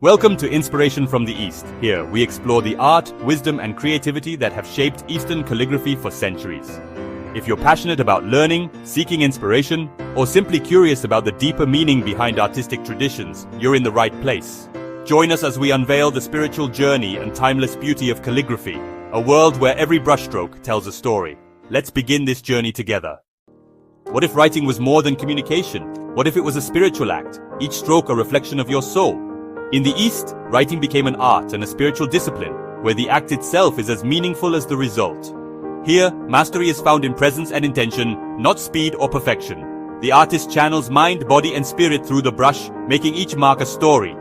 Welcome to Inspiration from the East. Here, we explore the art, wisdom, and creativity that have shaped Eastern calligraphy for centuries. If you're passionate about learning, seeking inspiration, or simply curious about the deeper meaning behind artistic traditions, you're in the right place. Join us as we unveil the spiritual journey and timeless beauty of calligraphy, a world where every brushstroke tells a story. Let's begin this journey together. What if writing was more than communication? What if it was a spiritual act, each stroke a reflection of your soul? In the East, writing became an art and a spiritual discipline, where the act itself is as meaningful as the result. Here, mastery is found in presence and intention, not speed or perfection. The artist channels mind, body, and spirit through the brush, making each mark a story.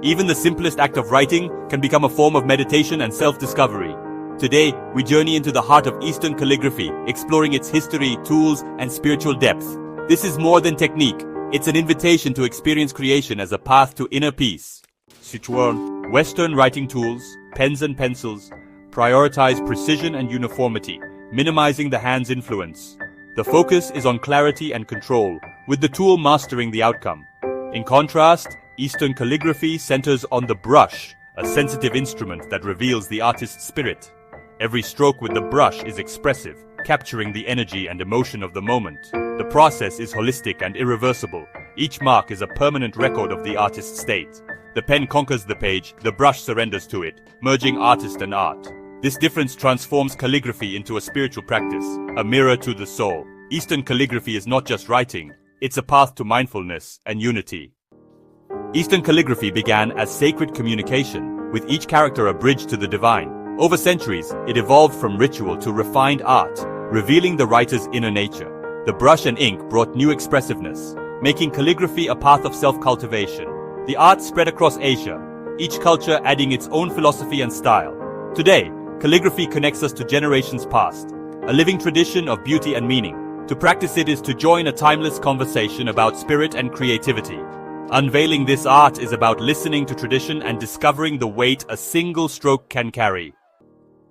Even the simplest act of writing can become a form of meditation and self-discovery. Today, we journey into the heart of Eastern calligraphy, exploring its history, tools, and spiritual depth. This is more than technique. It's an invitation to experience creation as a path to inner peace. Sichuan, Western writing tools, pens and pencils, prioritize precision and uniformity, minimizing the hand's influence. The focus is on clarity and control, with the tool mastering the outcome. In contrast, Eastern calligraphy centers on the brush, a sensitive instrument that reveals the artist's spirit. Every stroke with the brush is expressive, capturing the energy and emotion of the moment. The process is holistic and irreversible. Each mark is a permanent record of the artist's state. The pen conquers the page, the brush surrenders to it, merging artist and art. This difference transforms calligraphy into a spiritual practice, a mirror to the soul. Eastern calligraphy is not just writing, it's a path to mindfulness and unity. Eastern calligraphy began as sacred communication, with each character a bridge to the divine. Over centuries, it evolved from ritual to refined art, revealing the writer's inner nature. The brush and ink brought new expressiveness, making calligraphy a path of self-cultivation. The art spread across Asia, each culture adding its own philosophy and style. Today, calligraphy connects us to generations past, a living tradition of beauty and meaning. To practice it is to join a timeless conversation about spirit and creativity. Unveiling this art is about listening to tradition and discovering the weight a single stroke can carry.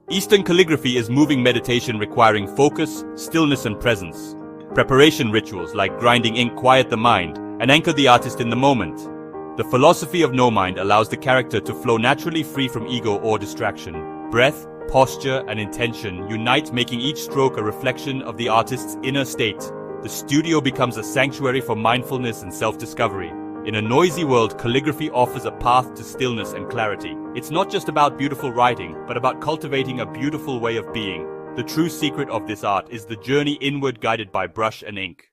Eastern calligraphy is moving meditation requiring focus, stillness, and presence. Preparation rituals like grinding ink quiet the mind and anchor the artist in the moment. The philosophy of no mind allows the character to flow naturally free from ego or distraction. Breath, posture, and intention unite, making each stroke a reflection of the artist's inner state. The studio becomes a sanctuary for mindfulness and self-discovery. In a noisy world, calligraphy offers a path to stillness and clarity. It's not just about beautiful writing, but about cultivating a beautiful way of being. The true secret of this art is the journey inward guided by brush and ink.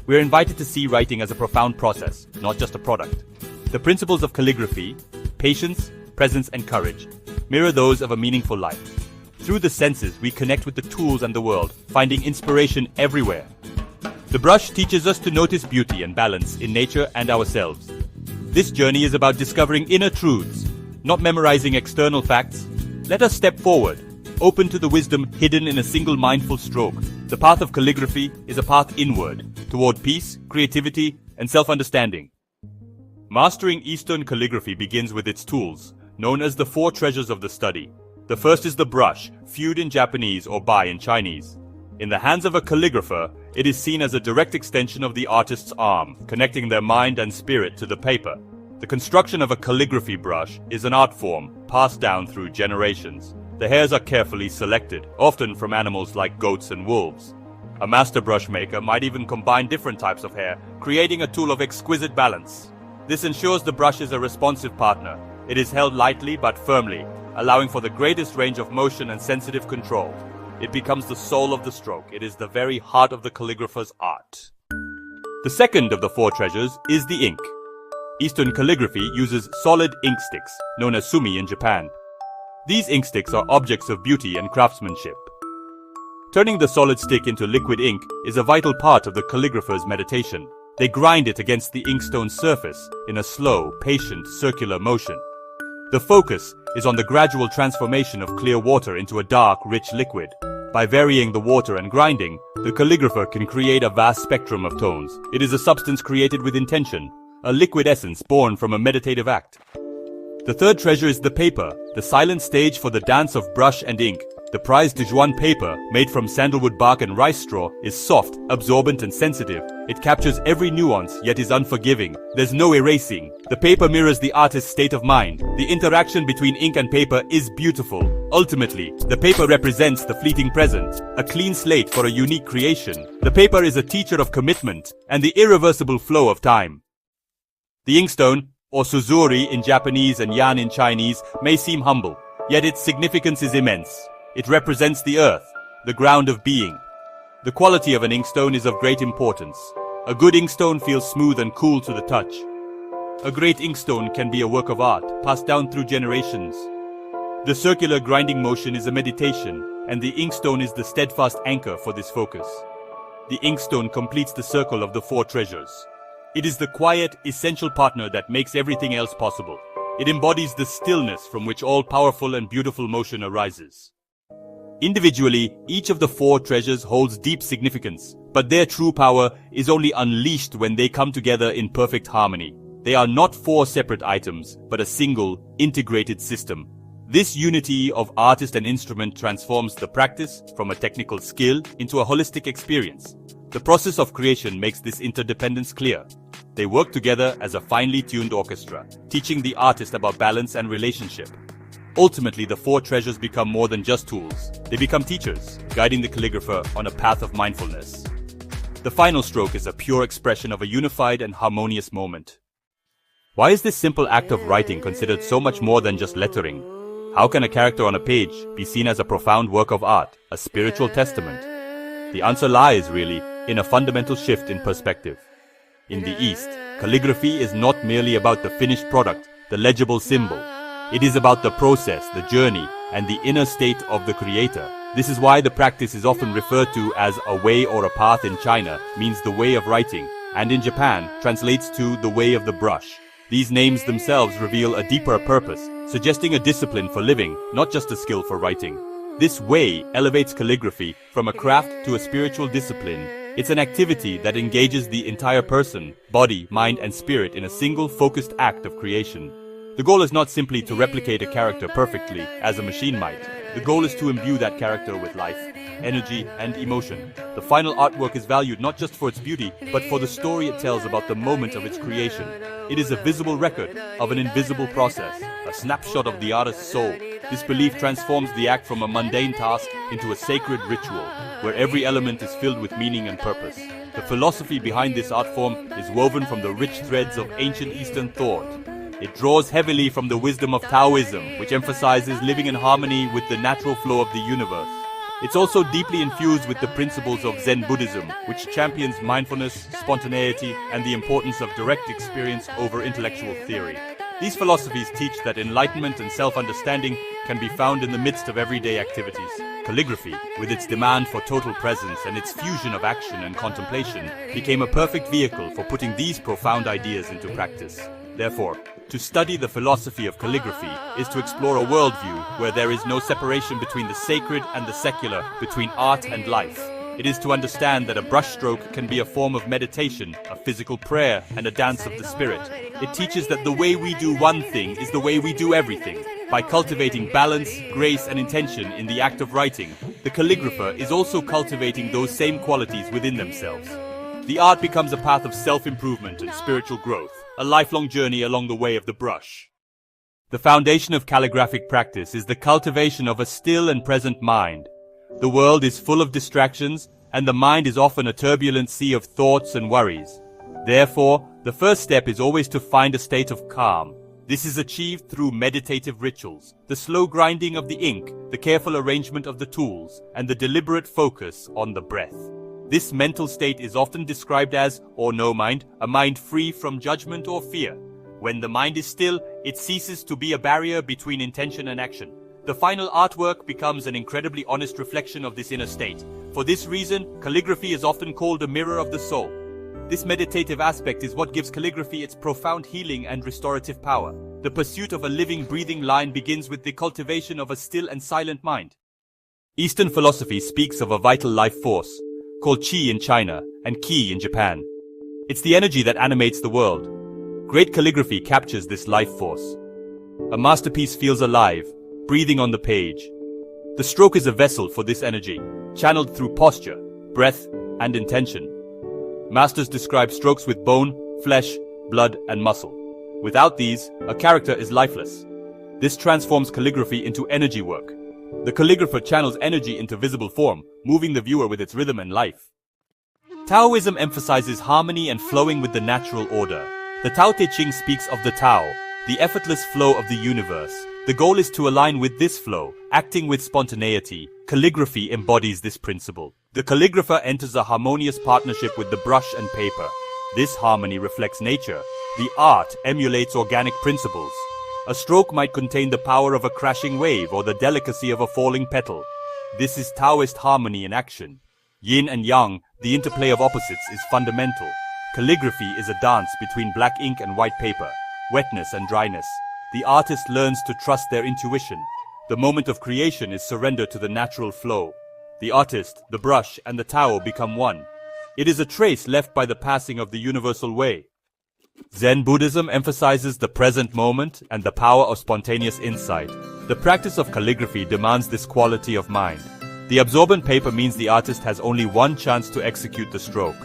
We're invited to see writing as a profound process, not just a product. The principles of calligraphy, patience, presence, and courage, mirror those of a meaningful life. Through the senses, we connect with the tools and the world, finding inspiration everywhere. The brush teaches us to notice beauty and balance in nature and ourselves. This journey is about discovering inner truths, not memorizing external facts. Let us step forward, open to the wisdom hidden in a single mindful stroke. The path of calligraphy is a path inward, toward peace, creativity, and self-understanding. Mastering Eastern calligraphy begins with its tools, known as the four treasures of the study. The first is the brush, fude in Japanese or bai in Chinese. In the hands of a calligrapher, it is seen as a direct extension of the artist's arm, connecting their mind and spirit to the paper. The construction of a calligraphy brush is an art form passed down through generations. The hairs are carefully selected, often from animals like goats and wolves. A master brush maker might even combine different types of hair, creating a tool of exquisite balance. This ensures the brush is a responsive partner. It is held lightly but firmly, allowing for the greatest range of motion and sensitive control. It becomes the soul of the stroke. It is the very heart of the calligrapher's art. The second of the four treasures is the ink. Eastern calligraphy uses solid ink sticks, known as Sumi in Japan. These ink sticks are objects of beauty and craftsmanship. Turning the solid stick into liquid ink is a vital part of the calligrapher's meditation. They grind it against the inkstone surface in a slow, patient, circular motion. The focus is on the gradual transformation of clear water into a dark, rich liquid. By varying the water and grinding, the calligrapher can create a vast spectrum of tones. It is a substance created with intention, a liquid essence born from a meditative act. The third treasure is the paper, the silent stage for the dance of brush and ink. The prized Dijuan paper, made from sandalwood bark and rice straw, is soft, absorbent and sensitive. It captures every nuance, yet is unforgiving. There's no erasing. The paper mirrors the artist's state of mind. The interaction between ink and paper is beautiful. Ultimately, the paper represents the fleeting present, a clean slate for a unique creation. The paper is a teacher of commitment and the irreversible flow of time. The inkstone, or suzuri in Japanese and yan in Chinese, may seem humble, yet its significance is immense. It represents the earth, the ground of being. The quality of an inkstone is of great importance. A good inkstone feels smooth and cool to the touch. A great inkstone can be a work of art, passed down through generations. The circular grinding motion is a meditation, and the inkstone is the steadfast anchor for this focus. The inkstone completes the circle of the four treasures. It is the quiet, essential partner that makes everything else possible. It embodies the stillness from which all powerful and beautiful motion arises. Individually, each of the four treasures holds deep significance, but their true power is only unleashed when they come together in perfect harmony. They are not four separate items, but a single, integrated system. This unity of artist and instrument transforms the practice from a technical skill into a holistic experience. The process of creation makes this interdependence clear. They work together as a finely tuned orchestra, teaching the artist about balance and relationship. Ultimately, the four treasures become more than just tools. They become teachers, guiding the calligrapher on a path of mindfulness. The final stroke is a pure expression of a unified and harmonious moment. Why is this simple act of writing considered so much more than just lettering? How can a character on a page be seen as a profound work of art, a spiritual testament? The answer lies, really, in a fundamental shift in perspective. In the East, calligraphy is not merely about the finished product, the legible symbol. It is about the process, the journey, and the inner state of the creator. This is why the practice is often referred to as a way or a path in China, means the way of writing, and in Japan translates to the way of the brush. These names themselves reveal a deeper purpose, suggesting a discipline for living, not just a skill for writing. This way elevates calligraphy from a craft to a spiritual discipline. It's an activity that engages the entire person, body, mind, and spirit in a single focused act of creation. The goal is not simply to replicate a character perfectly, as a machine might. The goal is to imbue that character with life, energy, and emotion. The final artwork is valued not just for its beauty, but for the story it tells about the moment of its creation. It is a visible record of an invisible process, a snapshot of the artist's soul. This belief transforms the act from a mundane task into a sacred ritual, where every element is filled with meaning and purpose. The philosophy behind this art form is woven from the rich threads of ancient Eastern thought. It draws heavily from the wisdom of Taoism, which emphasizes living in harmony with the natural flow of the universe. It's also deeply infused with the principles of Zen Buddhism, which champions mindfulness, spontaneity, and the importance of direct experience over intellectual theory. These philosophies teach that enlightenment and self-understanding can be found in the midst of everyday activities. Calligraphy, with its demand for total presence and its fusion of action and contemplation, became a perfect vehicle for putting these profound ideas into practice. Therefore, to study the philosophy of calligraphy is to explore a worldview where there is no separation between the sacred and the secular, between art and life. It is to understand that a brushstroke can be a form of meditation, a physical prayer, and a dance of the spirit. It teaches that the way we do one thing is the way we do everything. By cultivating balance, grace, and intention in the act of writing, the calligrapher is also cultivating those same qualities within themselves. The art becomes a path of self-improvement and spiritual growth, a lifelong journey along the way of the brush. The foundation of calligraphic practice is the cultivation of a still and present mind. The world is full of distractions, and the mind is often a turbulent sea of thoughts and worries. Therefore, the first step is always to find a state of calm. This is achieved through meditative rituals, the slow grinding of the ink, the careful arrangement of the tools, and the deliberate focus on the breath. This mental state is often described as, or no mind, a mind free from judgment or fear. When the mind is still, it ceases to be a barrier between intention and action. The final artwork becomes an incredibly honest reflection of this inner state. For this reason, calligraphy is often called a mirror of the soul. This meditative aspect is what gives calligraphy its profound healing and restorative power. The pursuit of a living, breathing line begins with the cultivation of a still and silent mind. Eastern philosophy speaks of a vital life force, called Qi in China and Qi in Japan. It's the energy that animates the world. Great calligraphy captures this life force. A masterpiece feels alive, breathing on the page. The stroke is a vessel for this energy, channeled through posture, breath, and intention. Masters describe strokes with bone, flesh, blood, and muscle. Without these, a character is lifeless. This transforms calligraphy into energy work. The calligrapher channels energy into visible form, moving the viewer with its rhythm and life. Taoism emphasizes harmony and flowing with the natural order. The Tao Te Ching speaks of the Tao, the effortless flow of the universe. The goal is to align with this flow, acting with spontaneity. Calligraphy embodies this principle. The calligrapher enters a harmonious partnership with the brush and paper. This harmony reflects nature. The art emulates organic principles. A stroke might contain the power of a crashing wave or the delicacy of a falling petal. This is Taoist harmony in action. Yin and yang, the interplay of opposites, is fundamental. Calligraphy is a dance between black ink and white paper, wetness and dryness. The artist learns to trust their intuition. The moment of creation is surrender to the natural flow. The artist, the brush, and the Tao become one. It is a trace left by the passing of the universal way. Zen Buddhism emphasizes the present moment and the power of spontaneous insight. The practice of calligraphy demands this quality of mind. The absorbent paper means the artist has only one chance to execute the stroke.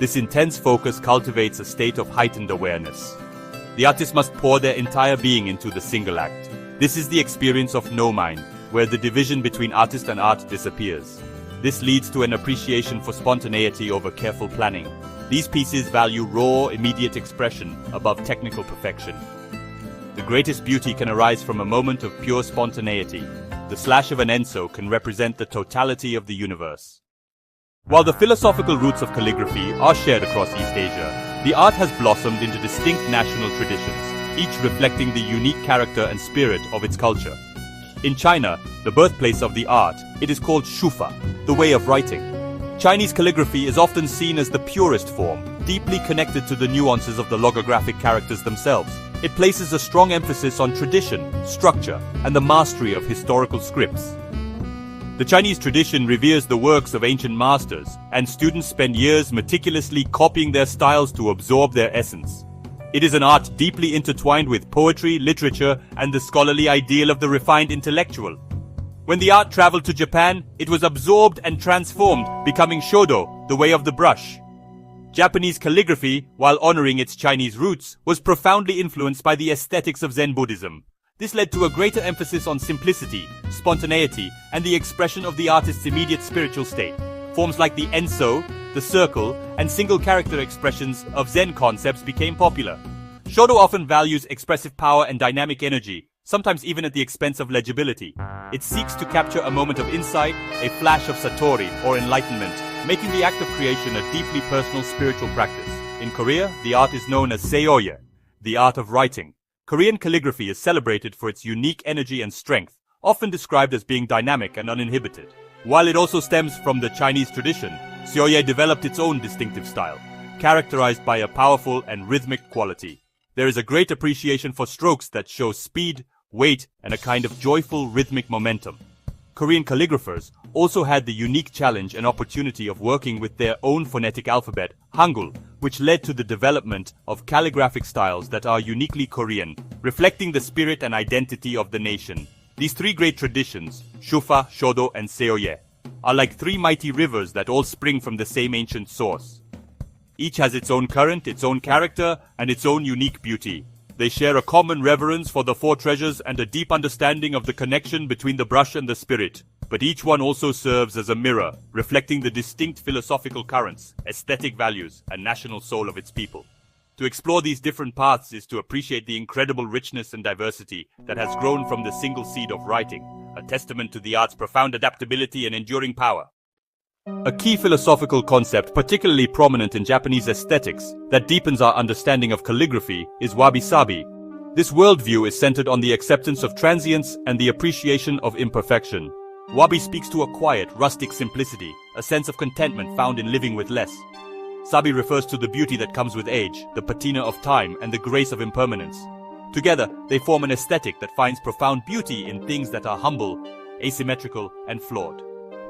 This intense focus cultivates a state of heightened awareness. The artist must pour their entire being into the single act. This is the experience of no mind, where the division between artist and art disappears. This leads to an appreciation for spontaneity over careful planning. These pieces value raw, immediate expression above technical perfection. The greatest beauty can arise from a moment of pure spontaneity. The slash of an enso can represent the totality of the universe. While the philosophical roots of calligraphy are shared across East Asia, the art has blossomed into distinct national traditions, each reflecting the unique character and spirit of its culture. In China, the birthplace of the art, it is called Shūfǎ, the way of writing. Chinese calligraphy is often seen as the purest form, deeply connected to the nuances of the logographic characters themselves. It places a strong emphasis on tradition, structure, and the mastery of historical scripts. The Chinese tradition reveres the works of ancient masters, and students spend years meticulously copying their styles to absorb their essence. It is an art deeply intertwined with poetry, literature, and the scholarly ideal of the refined intellectual. When the art traveled to Japan, it was absorbed and transformed, becoming Shodo, the way of the brush. Japanese calligraphy, while honoring its Chinese roots, was profoundly influenced by the aesthetics of Zen Buddhism. This led to a greater emphasis on simplicity, spontaneity, and the expression of the artist's immediate spiritual state. Forms like the enso, the circle, and single character expressions of Zen concepts became popular. Shodo often values expressive power and dynamic energy, sometimes even at the expense of legibility. It seeks to capture a moment of insight, a flash of satori or enlightenment, making the act of creation a deeply personal spiritual practice. In Korea, the art is known as Seoye, the art of writing. Korean calligraphy is celebrated for its unique energy and strength, often described as being dynamic and uninhibited. While it also stems from the Chinese tradition, Seoye developed its own distinctive style, characterized by a powerful and rhythmic quality. There is a great appreciation for strokes that show speed, weight, and a kind of joyful rhythmic momentum. Korean calligraphers also had the unique challenge and opportunity of working with their own phonetic alphabet, Hangul, which led to the development of calligraphic styles that are uniquely Korean, reflecting the spirit and identity of the nation. These three great traditions, Shūfǎ, Shodo, and Seoye, are like three mighty rivers that all spring from the same ancient source. Each has its own current, its own character, and its own unique beauty. They share a common reverence for the four treasures and a deep understanding of the connection between the brush and the spirit. But each one also serves as a mirror, reflecting the distinct philosophical currents, aesthetic values, and national soul of its people. To explore these different paths is to appreciate the incredible richness and diversity that has grown from the single seed of writing, a testament to the art's profound adaptability and enduring power. A key philosophical concept particularly prominent in Japanese aesthetics that deepens our understanding of calligraphy is Wabi-Sabi. This worldview is centered on the acceptance of transience and the appreciation of imperfection. Wabi speaks to a quiet, rustic simplicity, a sense of contentment found in living with less. Sabi refers to the beauty that comes with age, the patina of time, and the grace of impermanence. Together, they form an aesthetic that finds profound beauty in things that are humble, asymmetrical, and flawed.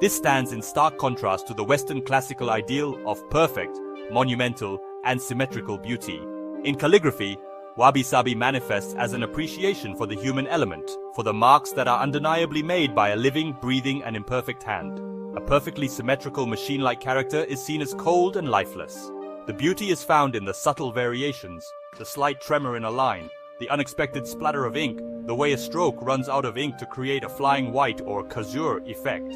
This stands in stark contrast to the Western classical ideal of perfect, monumental, and symmetrical beauty. In calligraphy, Wabi-Sabi manifests as an appreciation for the human element, for the marks that are undeniably made by a living, breathing, and imperfect hand. A perfectly symmetrical machine-like character is seen as cold and lifeless. The beauty is found in the subtle variations, the slight tremor in a line, the unexpected splatter of ink, the way a stroke runs out of ink to create a flying white or caesure effect.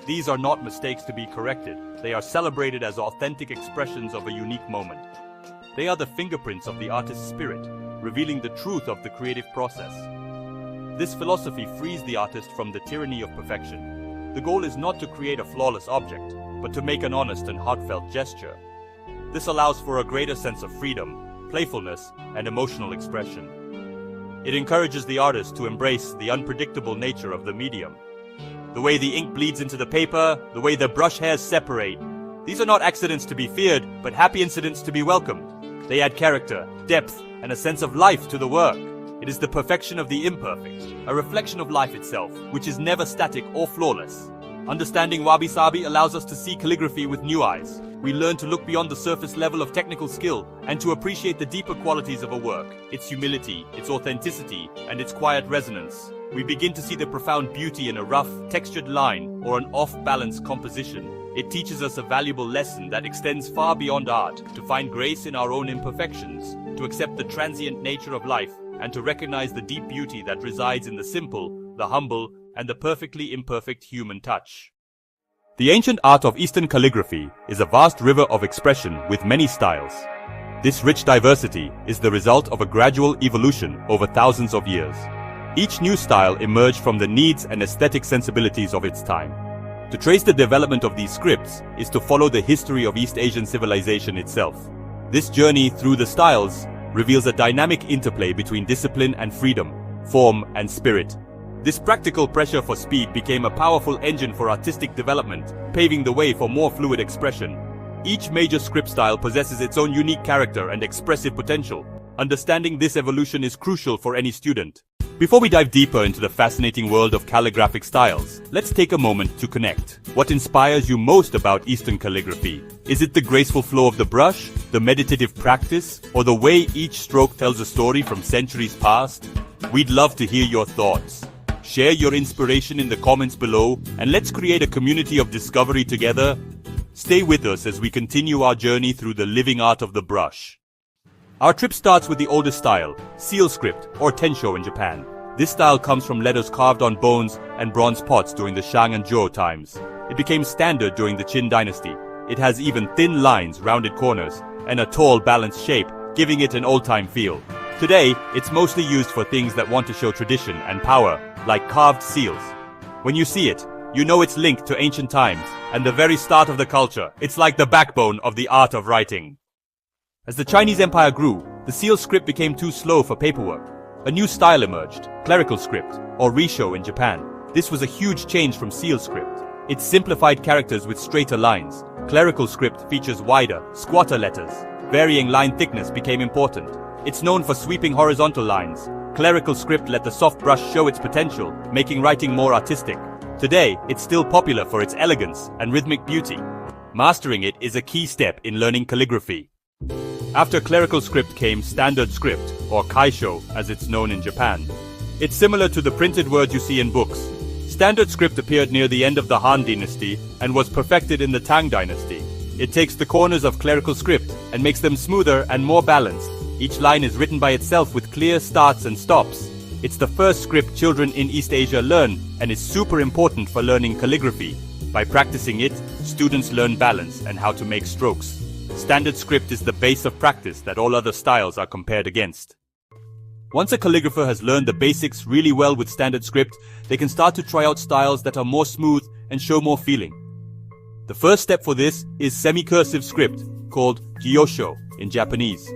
These are not mistakes to be corrected, they are celebrated as authentic expressions of a unique moment. They are the fingerprints of the artist's spirit, revealing the truth of the creative process. This philosophy frees the artist from the tyranny of perfection. The goal is not to create a flawless object, but to make an honest and heartfelt gesture. This allows for a greater sense of freedom, playfulness, and emotional expression. It encourages the artist to embrace the unpredictable nature of the medium. The way the ink bleeds into the paper, the way the brush hairs separate. These are not accidents to be feared, but happy incidents to be welcomed. They add character, depth, and a sense of life to the work. It is the perfection of the imperfect, a reflection of life itself, which is never static or flawless. Understanding Wabi-Sabi allows us to see calligraphy with new eyes. We learn to look beyond the surface level of technical skill and to appreciate the deeper qualities of a work, its humility, its authenticity, and its quiet resonance. We begin to see the profound beauty in a rough, textured line or an off-balance composition. It teaches us a valuable lesson that extends far beyond art, to find grace in our own imperfections, to accept the transient nature of life, and to recognize the deep beauty that resides in the simple, the humble, and the perfectly imperfect human touch. The ancient art of Eastern calligraphy is a vast river of expression with many styles. This rich diversity is the result of a gradual evolution over thousands of years. Each new style emerged from the needs and aesthetic sensibilities of its time. To trace the development of these scripts is to follow the history of East Asian civilization itself. This journey through the styles reveals a dynamic interplay between discipline and freedom, form and spirit. This practical pressure for speed became a powerful engine for artistic development, paving the way for more fluid expression. Each major script style possesses its own unique character and expressive potential. Understanding this evolution is crucial for any student. Before we dive deeper into the fascinating world of calligraphic styles, let's take a moment to connect. What inspires you most about Eastern calligraphy? Is it the graceful flow of the brush, the meditative practice, or the way each stroke tells a story from centuries past? We'd love to hear your thoughts. Share your inspiration in the comments below, and let's create a community of discovery together. Stay with us as we continue our journey through the living art of the brush. Our trip starts with the oldest style, seal script, or Tensho in Japan. This style comes from letters carved on bones and bronze pots during the Shang and Zhou times. It became standard during the Qin dynasty. It has even thin lines, rounded corners, and a tall, balanced shape, giving it an old-time feel. Today, it's mostly used for things that want to show tradition and power, like carved seals. When you see it, you know it's linked to ancient times and the very start of the culture. It's like the backbone of the art of writing. As the Chinese Empire grew, the seal script became too slow for paperwork. A new style emerged, Clerical script, or Reisho in Japan. This was a huge change from seal script. It simplified characters with straighter lines. Clerical script features wider, squatter letters. Varying line thickness became important. It's known for sweeping horizontal lines. Clerical script let the soft brush show its potential, making writing more artistic. Today, it's still popular for its elegance and rhythmic beauty. Mastering it is a key step in learning calligraphy. After clerical script came standard script, or Kaisho as it's known in Japan. It's similar to the printed words you see in books. Standard script appeared near the end of the Han dynasty and was perfected in the Tang dynasty. It takes the corners of clerical script and makes them smoother and more balanced. Each line is written by itself with clear starts and stops. It's the first script children in East Asia learn and is super important for learning calligraphy. By practicing it, students learn balance and how to make strokes. Standard script is the base of practice that all other styles are compared against. Once a calligrapher has learned the basics really well with standard script, they can start to try out styles that are more smooth and show more feeling. The first step for this is semi-cursive script, called Gyōsho in Japanese.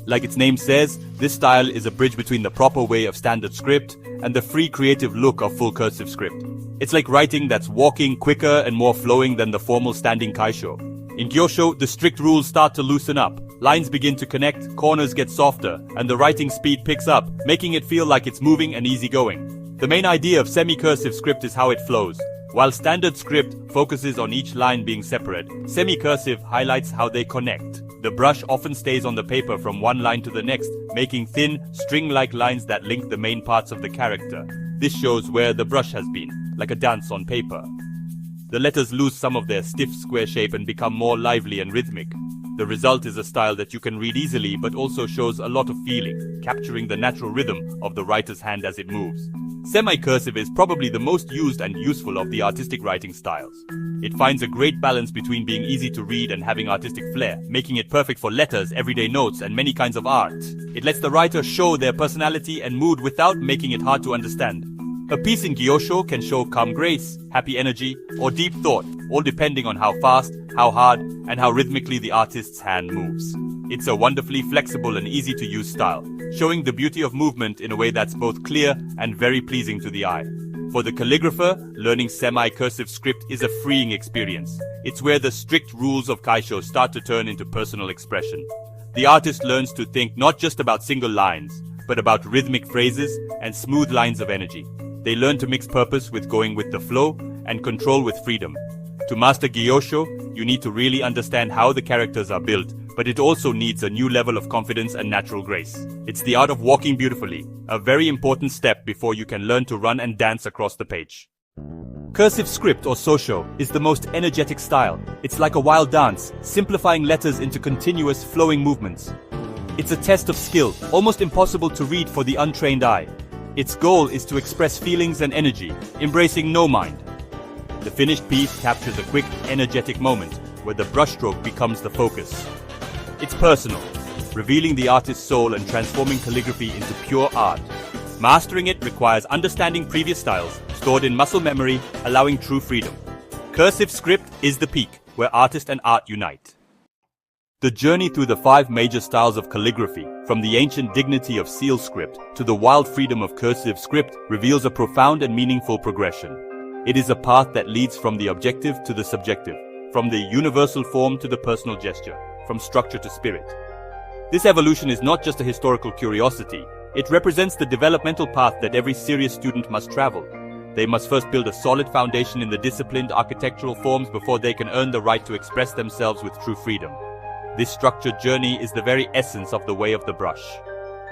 Like its name says, this style is a bridge between the proper way of standard script and the free creative look of full cursive script. It's like writing that's walking quicker and more flowing than the formal standing Kaisho. In Gyōsho, the strict rules start to loosen up. Lines begin to connect, corners get softer, and the writing speed picks up, making it feel like it's moving and easygoing. The main idea of semi-cursive script is how it flows. While standard script focuses on each line being separate, semi-cursive highlights how they connect. The brush often stays on the paper from one line to the next, making thin, string-like lines that link the main parts of the character. This shows where the brush has been, like a dance on paper. The letters lose some of their stiff square shape and become more lively and rhythmic. The result is a style that you can read easily but also shows a lot of feeling, capturing the natural rhythm of the writer's hand as it moves. Semi-cursive is probably the most used and useful of the artistic writing styles. It finds a great balance between being easy to read and having artistic flair, making it perfect for letters, everyday notes, and many kinds of art. It lets the writer show their personality and mood without making it hard to understand. A piece in Gyōsho can show calm grace, happy energy, or deep thought, all depending on how fast, how hard, and how rhythmically the artist's hand moves. It's a wonderfully flexible and easy-to-use style, showing the beauty of movement in a way that's both clear and very pleasing to the eye. For the calligrapher, learning semi-cursive script is a freeing experience. It's where the strict rules of Kaisho start to turn into personal expression. The artist learns to think not just about single lines, but about rhythmic phrases and smooth lines of energy. They learn to mix purpose with going with the flow and control with freedom. To master Gyōsho, you need to really understand how the characters are built, but it also needs a new level of confidence and natural grace. It's the art of walking beautifully, a very important step before you can learn to run and dance across the page. Cursive script, or Sōsho, is the most energetic style. It's like a wild dance, simplifying letters into continuous flowing movements. It's a test of skill, almost impossible to read for the untrained eye. Its goal is to express feelings and energy, embracing no mind. The finished piece captures a quick, energetic moment, where the brushstroke becomes the focus. It's personal, revealing the artist's soul and transforming calligraphy into pure art. Mastering it requires understanding previous styles, stored in muscle memory, allowing true freedom. Cursive script is the peak, where artist and art unite. The journey through the 5 major styles of calligraphy, from the ancient dignity of seal script to the wild freedom of cursive script, reveals a profound and meaningful progression. It is a path that leads from the objective to the subjective, from the universal form to the personal gesture, from structure to spirit. This evolution is not just a historical curiosity, it represents the developmental path that every serious student must travel. They must first build a solid foundation in the disciplined architectural forms before they can earn the right to express themselves with true freedom. This structured journey is the very essence of the way of the brush.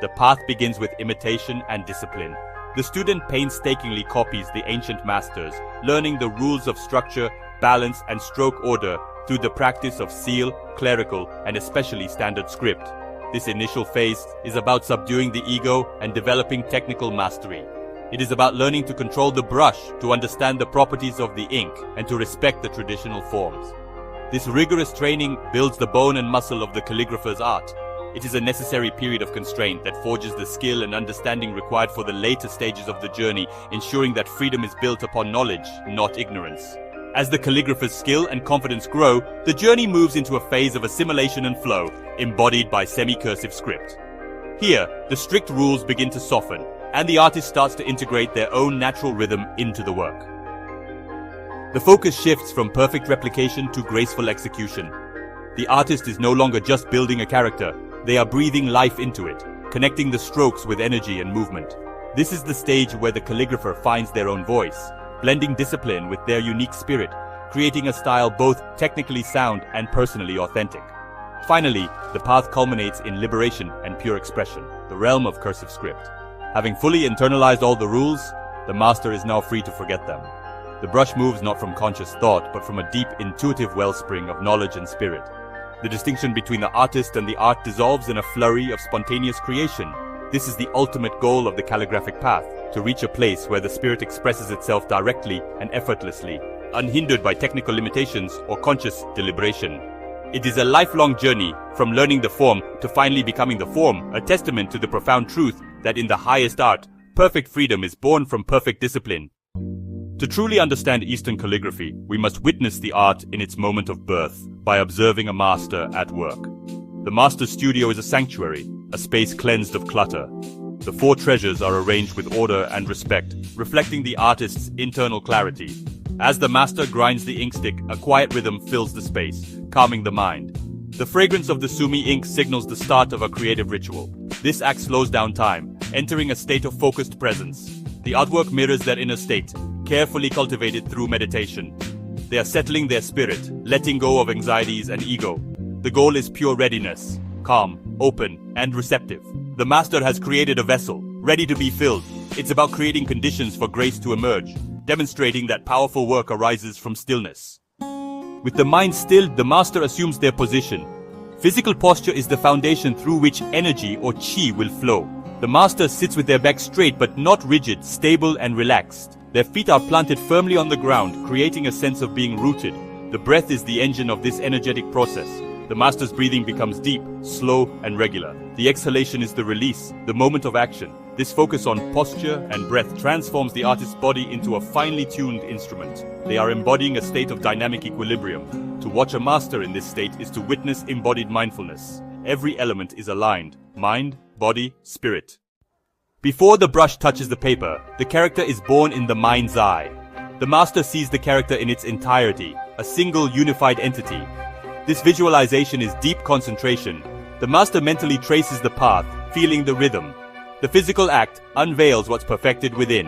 The path begins with imitation and discipline. The student painstakingly copies the ancient masters, learning the rules of structure, balance, and stroke order through the practice of seal, clerical, and especially standard script. This initial phase is about subduing the ego and developing technical mastery. It is about learning to control the brush, to understand the properties of the ink, and to respect the traditional forms. This rigorous training builds the bone and muscle of the calligrapher's art. It is a necessary period of constraint that forges the skill and understanding required for the later stages of the journey, ensuring that freedom is built upon knowledge, not ignorance. As the calligrapher's skill and confidence grow, the journey moves into a phase of assimilation and flow, embodied by semi-cursive script. Here, the strict rules begin to soften, and the artist starts to integrate their own natural rhythm into the work. The focus shifts from perfect replication to graceful execution. The artist is no longer just building a character, they are breathing life into it, connecting the strokes with energy and movement. This is the stage where the calligrapher finds their own voice, blending discipline with their unique spirit, creating a style both technically sound and personally authentic. Finally, the path culminates in liberation and pure expression, the realm of cursive script. Having fully internalized all the rules, the master is now free to forget them. The brush moves not from conscious thought, but from a deep, intuitive wellspring of knowledge and spirit. The distinction between the artist and the art dissolves in a flurry of spontaneous creation. This is the ultimate goal of the calligraphic path, to reach a place where the spirit expresses itself directly and effortlessly, unhindered by technical limitations or conscious deliberation. It is a lifelong journey, from learning the form to finally becoming the form, a testament to the profound truth that in the highest art, perfect freedom is born from perfect discipline. To truly understand Eastern calligraphy, we must witness the art in its moment of birth by observing a master at work. The master's studio is a sanctuary, a space cleansed of clutter. The 4 treasures are arranged with order and respect, reflecting the artist's internal clarity. As the master grinds the inkstick, a quiet rhythm fills the space, calming the mind. The fragrance of the Sumi ink signals the start of a creative ritual. This act slows down time, entering a state of focused presence. The artwork mirrors that inner state, carefully cultivated through meditation. They are settling their spirit, letting go of anxieties and ego. The goal is pure readiness, calm, open, and receptive. The master has created a vessel, ready to be filled. It's about creating conditions for grace to emerge, demonstrating that powerful work arises from stillness. With the mind stilled, the master assumes their position. Physical posture is the foundation through which energy or chi will flow. The master sits with their back straight but not rigid, stable and relaxed. Their feet are planted firmly on the ground, creating a sense of being rooted. The breath is the engine of this energetic process. The master's breathing becomes deep, slow, and regular. The exhalation is the release, the moment of action. This focus on posture and breath transforms the artist's body into a finely tuned instrument. They are embodying a state of dynamic equilibrium. To watch a master in this state is to witness embodied mindfulness. Every element is aligned: mind, body, spirit. Before the brush touches the paper, the character is born in the mind's eye. The master sees the character in its entirety, a single unified entity. This visualization is deep concentration. The master mentally traces the path, feeling the rhythm. The physical act unveils what's perfected within.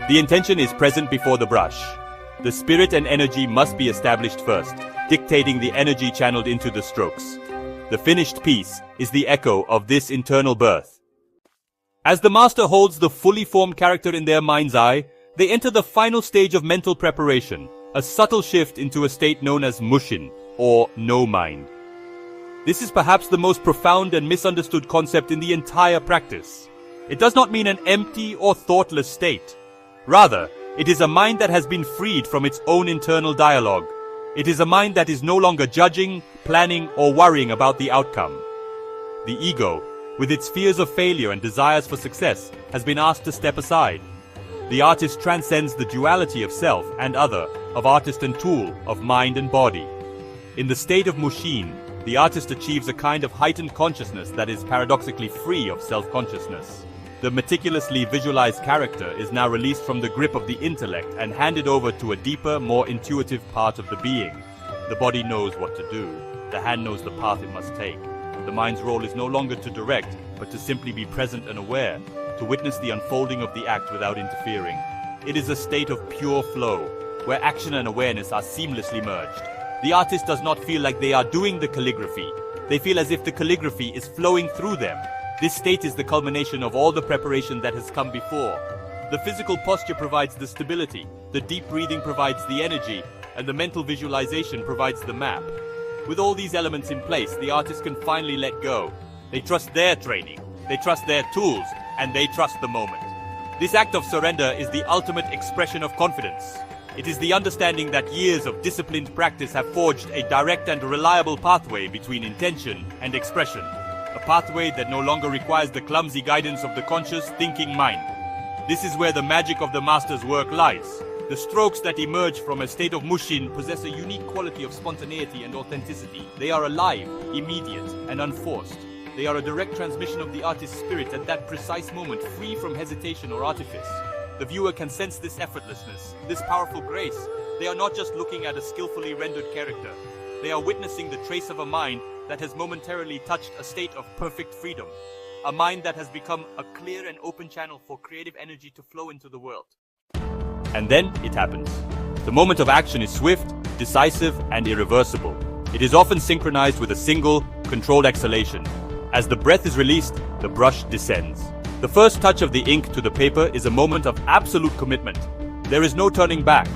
The intention is present before the brush. The spirit and energy must be established first, dictating the energy channeled into the strokes. The finished piece is the echo of this internal birth. As the master holds the fully formed character in their mind's eye, they enter the final stage of mental preparation, a subtle shift into a state known as Mushin, or no mind. This is perhaps the most profound and misunderstood concept in the entire practice. It does not mean an empty or thoughtless state. Rather, it is a mind that has been freed from its own internal dialogue. It is a mind that is no longer judging, planning, or worrying about the outcome. The ego, with its fears of failure and desires for success, has been asked to step aside. The artist transcends the duality of self and other, of artist and tool, of mind and body. In the state of Mushin, the artist achieves a kind of heightened consciousness that is paradoxically free of self-consciousness. The meticulously visualized character is now released from the grip of the intellect and handed over to a deeper, more intuitive part of the being. The body knows what to do. The hand knows the path it must take. The mind's role is no longer to direct, but to simply be present and aware, to witness the unfolding of the act without interfering. It is a state of pure flow, where action and awareness are seamlessly merged. The artist does not feel like they are doing the calligraphy. They feel as if the calligraphy is flowing through them. This state is the culmination of all the preparation that has come before. The physical posture provides the stability, the deep breathing provides the energy, and the mental visualization provides the map. With all these elements in place, the artist can finally let go. They trust their training, they trust their tools, and they trust the moment. This act of surrender is the ultimate expression of confidence. It is the understanding that years of disciplined practice have forged a direct and reliable pathway between intention and expression. A pathway that no longer requires the clumsy guidance of the conscious, thinking mind. This is where the magic of the master's work lies. The strokes that emerge from a state of Mushin possess a unique quality of spontaneity and authenticity. They are alive, immediate, and unforced. They are a direct transmission of the artist's spirit at that precise moment, free from hesitation or artifice. The viewer can sense this effortlessness, this powerful grace. They are not just looking at a skillfully rendered character. They are witnessing the trace of a mind that has momentarily touched a state of perfect freedom. A mind that has become a clear and open channel for creative energy to flow into the world. And then it happens. The moment of action is swift, decisive, and irreversible. It is often synchronized with a single, controlled exhalation. As the breath is released, the brush descends. The first touch of the ink to the paper is a moment of absolute commitment. There is no turning back.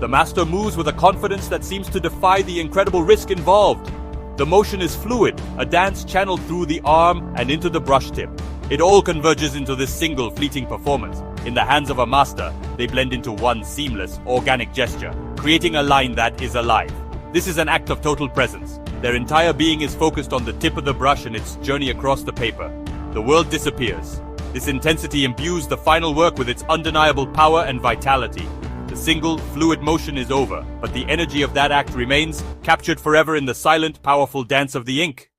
The master moves with a confidence that seems to defy the incredible risk involved. The motion is fluid, a dance channeled through the arm and into the brush tip. It all converges into this single fleeting performance. In the hands of a master, they blend into one seamless, organic gesture, creating a line that is alive. This is an act of total presence. Their entire being is focused on the tip of the brush and its journey across the paper. The world disappears. This intensity imbues the final work with its undeniable power and vitality. The single, fluid motion is over, but the energy of that act remains, captured forever in the silent, powerful dance of the ink.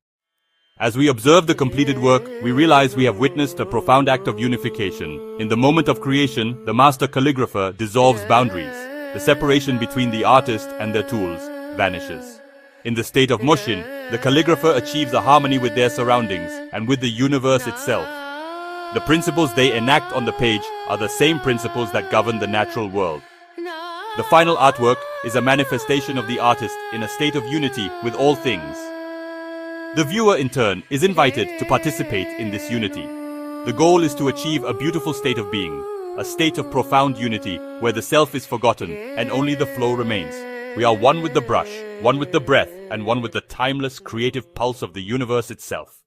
As we observe the completed work, we realize we have witnessed a profound act of unification. In the moment of creation, the master calligrapher dissolves boundaries. The separation between the artist and their tools vanishes. In the state of Mushin, the calligrapher achieves a harmony with their surroundings and with the universe itself. The principles they enact on the page are the same principles that govern the natural world. The final artwork is a manifestation of the artist in a state of unity with all things. The viewer, in turn, is invited to participate in this unity. The goal is to achieve a beautiful state of being, a state of profound unity where the self is forgotten and only the flow remains. We are one with the brush, one with the breath, and one with the timeless creative pulse of the universe itself.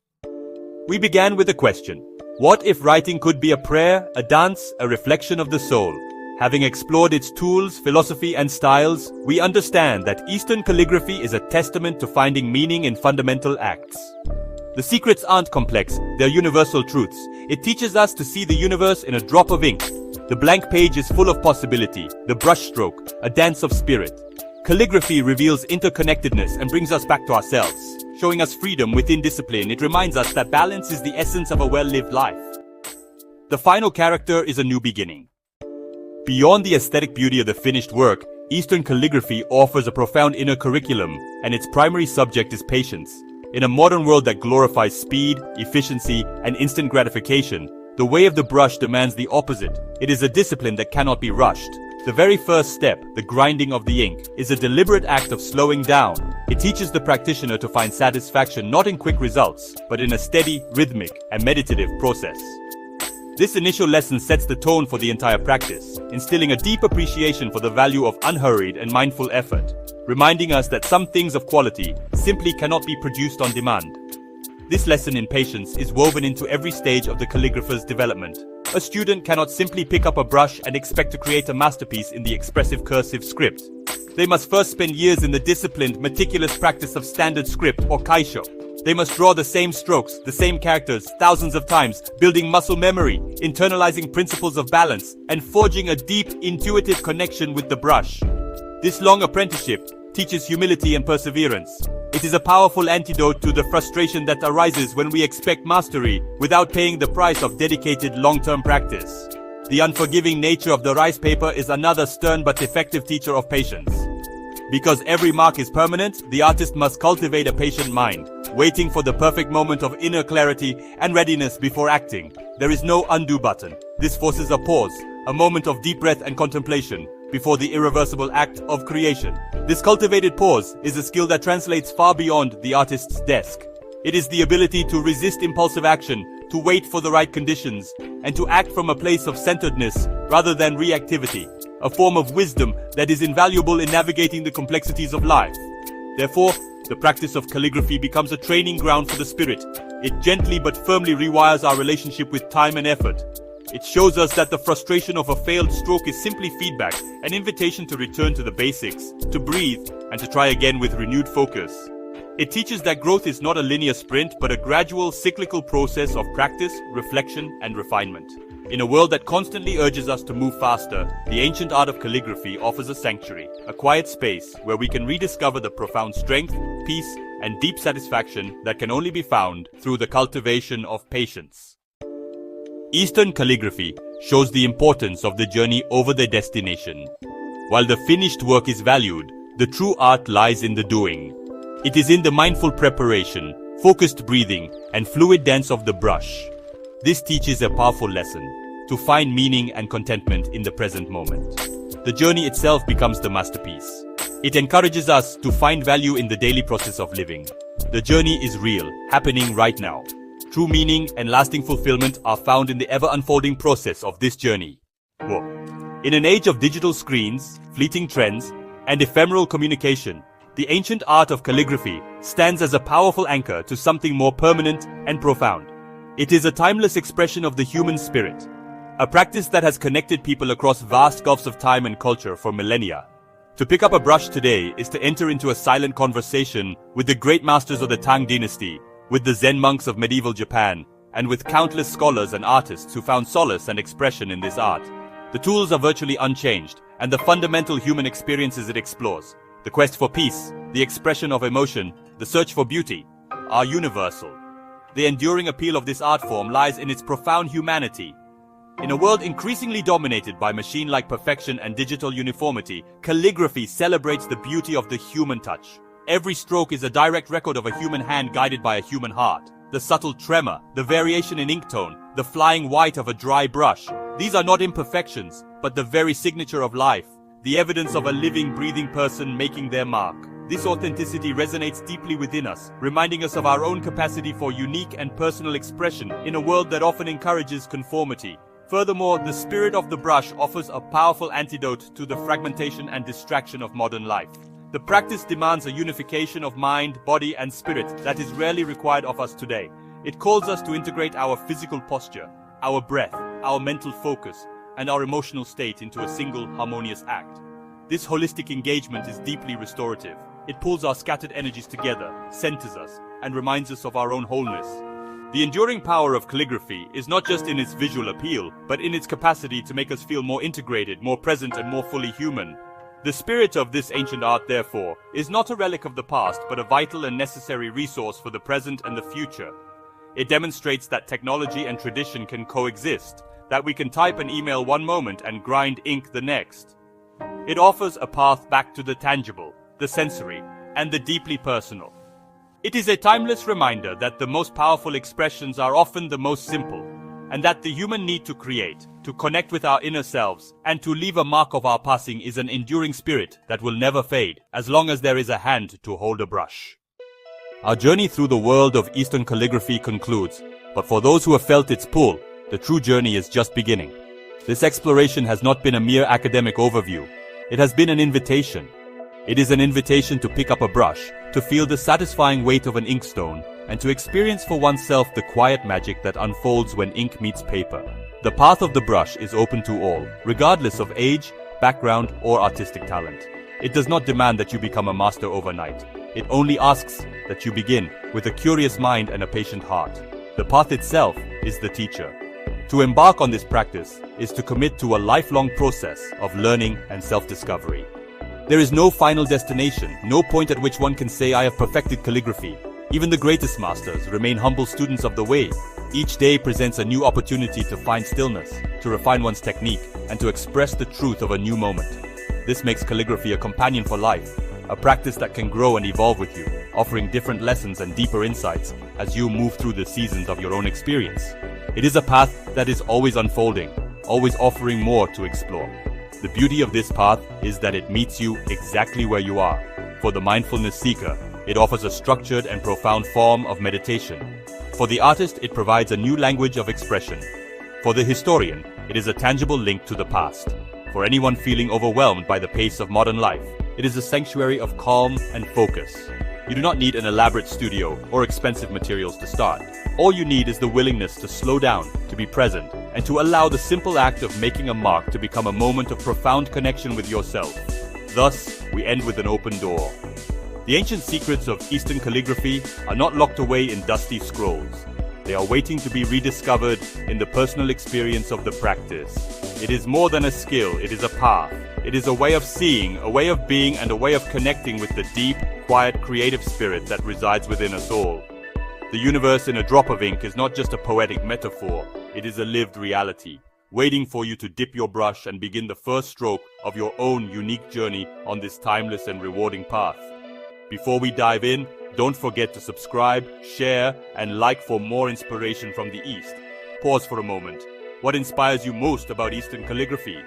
We began with a question. What if writing could be a prayer, a dance, a reflection of the soul? Having explored its tools, philosophy, and styles, we understand that Eastern calligraphy is a testament to finding meaning in fundamental acts. The secrets aren't complex, they're universal truths. It teaches us to see the universe in a drop of ink. The blank page is full of possibility, the brushstroke, a dance of spirit. Calligraphy reveals interconnectedness and brings us back to ourselves. Showing us freedom within discipline, it reminds us that balance is the essence of a well-lived life. The final character is a new beginning. Beyond the aesthetic beauty of the finished work, Eastern calligraphy offers a profound inner curriculum, and its primary subject is patience. In a modern world that glorifies speed, efficiency, and instant gratification, the way of the brush demands the opposite. It is a discipline that cannot be rushed. The very first step, the grinding of the ink, is a deliberate act of slowing down. It teaches the practitioner to find satisfaction not in quick results, but in a steady, rhythmic, and meditative process. This initial lesson sets the tone for the entire practice, instilling a deep appreciation for the value of unhurried and mindful effort, reminding us that some things of quality simply cannot be produced on demand. This lesson in patience is woven into every stage of the calligrapher's development. A student cannot simply pick up a brush and expect to create a masterpiece in the expressive cursive script. They must first spend years in the disciplined, meticulous practice of standard script or Kaisho. They must draw the same strokes, the same characters, thousands of times, building muscle memory, internalizing principles of balance, and forging a deep, intuitive connection with the brush. This long apprenticeship teaches humility and perseverance. It is a powerful antidote to the frustration that arises when we expect mastery without paying the price of dedicated long-term practice. The unforgiving nature of the rice paper is another stern but effective teacher of patience. Because every mark is permanent, the artist must cultivate a patient mind, waiting for the perfect moment of inner clarity and readiness before acting. There is no undo button. This forces a pause, a moment of deep breath and contemplation, before the irreversible act of creation. This cultivated pause is a skill that translates far beyond the artist's desk. It is the ability to resist impulsive action, to wait for the right conditions, and to act from a place of centeredness rather than reactivity, a form of wisdom that is invaluable in navigating the complexities of life. Therefore, the practice of calligraphy becomes a training ground for the spirit. It gently but firmly rewires our relationship with time and effort. It shows us that the frustration of a failed stroke is simply feedback, an invitation to return to the basics, to breathe, and to try again with renewed focus. It teaches that growth is not a linear sprint, but a gradual, cyclical process of practice, reflection, and refinement. In a world that constantly urges us to move faster, the ancient art of calligraphy offers a sanctuary, a quiet space where we can rediscover the profound strength, peace, and deep satisfaction that can only be found through the cultivation of patience. Eastern calligraphy shows the importance of the journey over the destination. While the finished work is valued, the true art lies in the doing. It is in the mindful preparation, focused breathing, and fluid dance of the brush. This teaches a powerful lesson: to find meaning and contentment in the present moment. The journey itself becomes the masterpiece. It encourages us to find value in the daily process of living. The journey is real, happening right now. True meaning and lasting fulfillment are found in the ever-unfolding process of this journey. Whoa. In an age of digital screens, fleeting trends, and ephemeral communication, the ancient art of calligraphy stands as a powerful anchor to something more permanent and profound. It is a timeless expression of the human spirit, a practice that has connected people across vast gulfs of time and culture for millennia. To pick up a brush today is to enter into a silent conversation with the great masters of the Tang dynasty, with the Zen monks of medieval Japan, and with countless scholars and artists who found solace and expression in this art. The tools are virtually unchanged, and the fundamental human experiences it explores, the quest for peace, the expression of emotion, the search for beauty, are universal. The enduring appeal of this art form lies in its profound humanity. In a world increasingly dominated by machine-like perfection and digital uniformity, calligraphy celebrates the beauty of the human touch. Every stroke is a direct record of a human hand guided by a human heart. The subtle tremor, the variation in ink tone, the flying white of a dry brush. These are not imperfections, but the very signature of life, the evidence of a living, breathing person making their mark. This authenticity resonates deeply within us, reminding us of our own capacity for unique and personal expression in a world that often encourages conformity. Furthermore, the spirit of the brush offers a powerful antidote to the fragmentation and distraction of modern life. The practice demands a unification of mind, body, and spirit that is rarely required of us today. It calls us to integrate our physical posture, our breath, our mental focus, and our emotional state into a single harmonious act. This holistic engagement is deeply restorative. It pulls our scattered energies together, centers us, and reminds us of our own wholeness. The enduring power of calligraphy is not just in its visual appeal, but in its capacity to make us feel more integrated, more present, and more fully human. The spirit of this ancient art, therefore, is not a relic of the past, but a vital and necessary resource for the present and the future. It demonstrates that technology and tradition can coexist, that we can type an email one moment and grind ink the next. It offers a path back to the tangible, the sensory, and the deeply personal. It is a timeless reminder that the most powerful expressions are often the most simple, and that the human need to create, to connect with our inner selves, and to leave a mark of our passing is an enduring spirit that will never fade, as long as there is a hand to hold a brush. Our journey through the world of Eastern calligraphy concludes, but for those who have felt its pull, the true journey is just beginning. This exploration has not been a mere academic overview. It has been an invitation. It is an invitation to pick up a brush, to feel the satisfying weight of an inkstone, and to experience for oneself the quiet magic that unfolds when ink meets paper. The path of the brush is open to all, regardless of age, background, or artistic talent. It does not demand that you become a master overnight. It only asks that you begin with a curious mind and a patient heart. The path itself is the teacher. To embark on this practice is to commit to a lifelong process of learning and self-discovery. There is no final destination, no point at which one can say, I have perfected calligraphy. Even the greatest masters remain humble students of the way. Each day presents a new opportunity to find stillness, to refine one's technique, and to express the truth of a new moment. This makes calligraphy a companion for life, a practice that can grow and evolve with you, offering different lessons and deeper insights as you move through the seasons of your own experience. It is a path that is always unfolding, always offering more to explore. The beauty of this path is that it meets you exactly where you are. For the mindfulness seeker, it offers a structured and profound form of meditation. For the artist, it provides a new language of expression. For the historian, it is a tangible link to the past. For anyone feeling overwhelmed by the pace of modern life, it is a sanctuary of calm and focus. You do not need an elaborate studio or expensive materials to start. All you need is the willingness to slow down, to be present, and to allow the simple act of making a mark to become a moment of profound connection with yourself. Thus, we end with an open door. The ancient secrets of Eastern calligraphy are not locked away in dusty scrolls. They are waiting to be rediscovered in the personal experience of the practice. It is more than a skill, it is a path. It is a way of seeing, a way of being, and a way of connecting with the deep, quiet, creative spirit that resides within us all. The universe in a drop of ink is not just a poetic metaphor, it is a lived reality, waiting for you to dip your brush and begin the first stroke of your own unique journey on this timeless and rewarding path. Before we dive in, don't forget to subscribe, share, and like for more inspiration from the East. Pause for a moment. What inspires you most about Eastern calligraphy?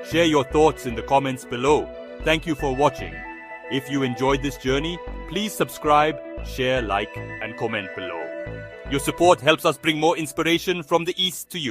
Share your thoughts in the comments below. Thank you for watching. If you enjoyed this journey, please subscribe, share, like, and comment below. Your support helps us bring more inspiration from the East to you.